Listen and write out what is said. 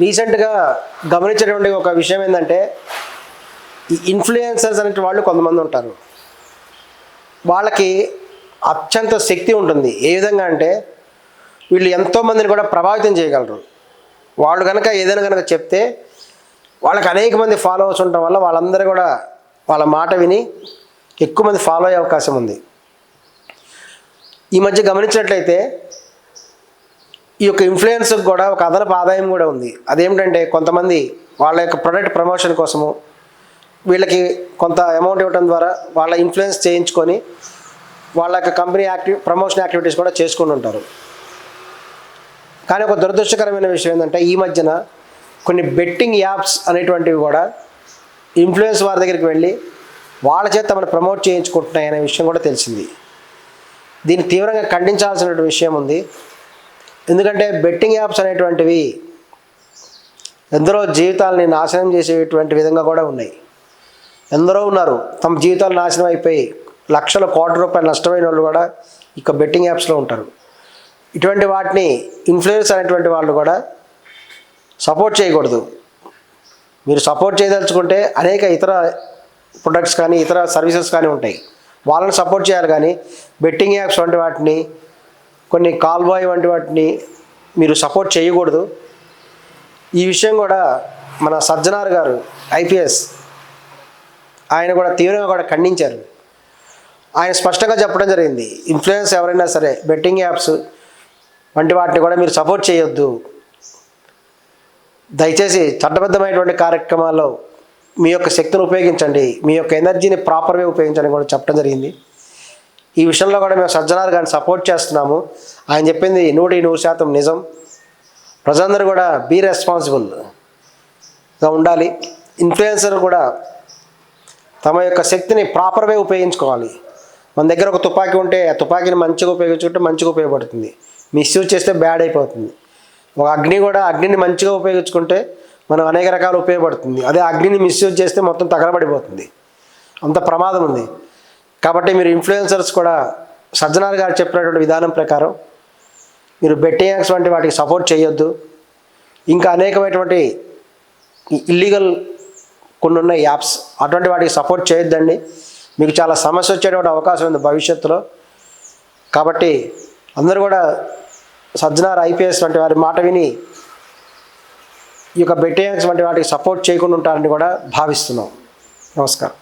రీసెంట్గా గమనించేటువంటి ఒక విషయం ఏంటంటే, ఈ ఇన్ఫ్లుయెన్సర్స్ అనే వాళ్ళు కొంతమంది ఉంటారు. వాళ్ళకి అత్యంత శక్తి ఉంటుంది. ఏ విధంగా అంటే, వీళ్ళు ఎంతోమందిని కూడా ప్రభావితం చేయగలరు. వాళ్ళు కనుక ఏదైనా కనుక చెప్తే వాళ్ళకి అనేక మంది ఫాలోవర్స్ ఉండటం వల్ల వాళ్ళందరూ కూడా వాళ్ళ మాట విని ఎక్కువ మంది ఫాలో అయ్యే అవకాశం ఉంది. ఈ మధ్య గమనించినట్లయితే ఈ యొక్క ఇన్ఫ్లుయెన్స్కి కూడా ఒక అదనపు ఆదాయం కూడా ఉంది. అదేమిటంటే, కొంతమంది వాళ్ళ యొక్క ప్రొడక్ట్ ప్రమోషన్ కోసము వీళ్ళకి కొంత అమౌంట్ ఇవ్వడం ద్వారా వాళ్ళ ఇన్ఫ్లుయెన్స్ చేయించుకొని వాళ్ళ యొక్క కంపెనీ ప్రమోషన్ యాక్టివిటీస్ కూడా చేసుకుని ఉంటారు. కానీ ఒక దురదృష్టకరమైన విషయం ఏంటంటే, ఈ మధ్యన కొన్ని బెట్టింగ్ యాప్స్ అనేటువంటివి కూడా ఇన్ఫ్లుయెన్స్ వారి దగ్గరికి వెళ్ళి వాళ్ళ చేత మనం ప్రమోట్ చేయించుకుంటున్నాయి అనే విషయం కూడా తెలిసింది. దీన్ని తీవ్రంగా ఖండించాల్సిన విషయం ఉంది. ఎందుకంటే బెట్టింగ్ యాప్స్ అనేటువంటివి ఎందరో జీవితాలని నాశనం చేసేటువంటి విధంగా కూడా ఉన్నాయి. ఎందరో ఉన్నారు తమ జీవితాలు నాశనం అయిపోయి లక్షల కోట్ల రూపాయలు నష్టమైన వాళ్ళు కూడా ఇక బెట్టింగ్ యాప్స్లో ఉంటారు. ఇటువంటి వాటిని ఇన్ఫ్లుయెన్స్ అనేటువంటి వాళ్ళు కూడా సపోర్ట్ చేయకూడదు. మీరు సపోర్ట్ చేయదలుచుకుంటే అనేక ఇతర ప్రొడక్ట్స్ కానీ ఇతర సర్వీసెస్ కానీ ఉంటాయి, వాళ్ళని సపోర్ట్ చేయాలి. కానీ బెట్టింగ్ యాప్స్ వంటి వాటిని, కొన్ని కాల్ బాయ్ వంటి వాటిని మీరు సపోర్ట్ చేయకూడదు. ఈ విషయం కూడా మన సజ్జనార్ గారు ఐపీఎస్ ఆయన కూడా తీవ్రంగా కూడా ఖండించారు. ఆయన స్పష్టంగా చెప్పడం జరిగింది, ఇన్ఫ్లుయెన్స్ ఎవరైనా సరే బెట్టింగ్ యాప్స్ వంటి వాటిని కూడా మీరు సపోర్ట్ చేయొద్దు. దయచేసి చట్టబద్ధమైనటువంటి కార్యక్రమాల్లో మీ యొక్క శక్తిని ఉపయోగించండి, మీ యొక్క ఎనర్జీని ప్రాపర్ వే ఉపయోగించండి కూడా చెప్పడం జరిగింది. ఈ విషయంలో కూడా మేము సజ్జనార్ గారిని సపోర్ట్ చేస్తున్నాము. ఆయన చెప్పింది 100% నిజం. ప్రజలందరూ కూడా బీ రెస్పాన్సిబుల్గా ఉండాలి. ఇన్ఫ్లుయెన్సర్ కూడా తమ యొక్క శక్తిని ప్రాపర్ వే ఉపయోగించుకోవాలి. మన దగ్గర ఒక తుపాకీ ఉంటే ఆ తుపాకీని మంచిగా ఉపయోగించుకుంటే మంచిగా ఉపయోగపడుతుంది, మిస్యూజ్ చేస్తే బ్యాడ్ అయిపోతుంది. ఒక అగ్ని కూడా అగ్నిని మంచిగా ఉపయోగించుకుంటే మనం అనేక రకాలు ఉపయోగపడుతుంది. అదే అగ్నిని మిస్యూజ్ చేస్తే మొత్తం తగలబడిపోతుంది, అంత ప్రమాదం ఉంది. కాబట్టి మీరు ఇన్ఫ్లుయెన్సర్స్ కూడా సజ్జనార్ గారు చెప్పినటువంటి విధానం ప్రకారం మీరు బెట్టింగ్ యాప్స్ వంటి వాటికి సపోర్ట్ చేయొద్దు. ఇంకా అనేకమైనటువంటి ఇల్లీగల్ కొన్ని ఉన్న యాప్స్, అటువంటి వాటికి సపోర్ట్ చేయొద్దండి. మీకు చాలా సమస్య వచ్చేటువంటి అవకాశం ఉంది భవిష్యత్తులో. కాబట్టి అందరూ కూడా సజ్జనార్ ఐపీఎస్ వంటి వారి మాట విని ఈ యొక్క బెట్టింగ్ యాప్స్ వంటి వాటికి సపోర్ట్ చేయకుండా ఉంటారని కూడా భావిస్తున్నాం. నమస్కారం.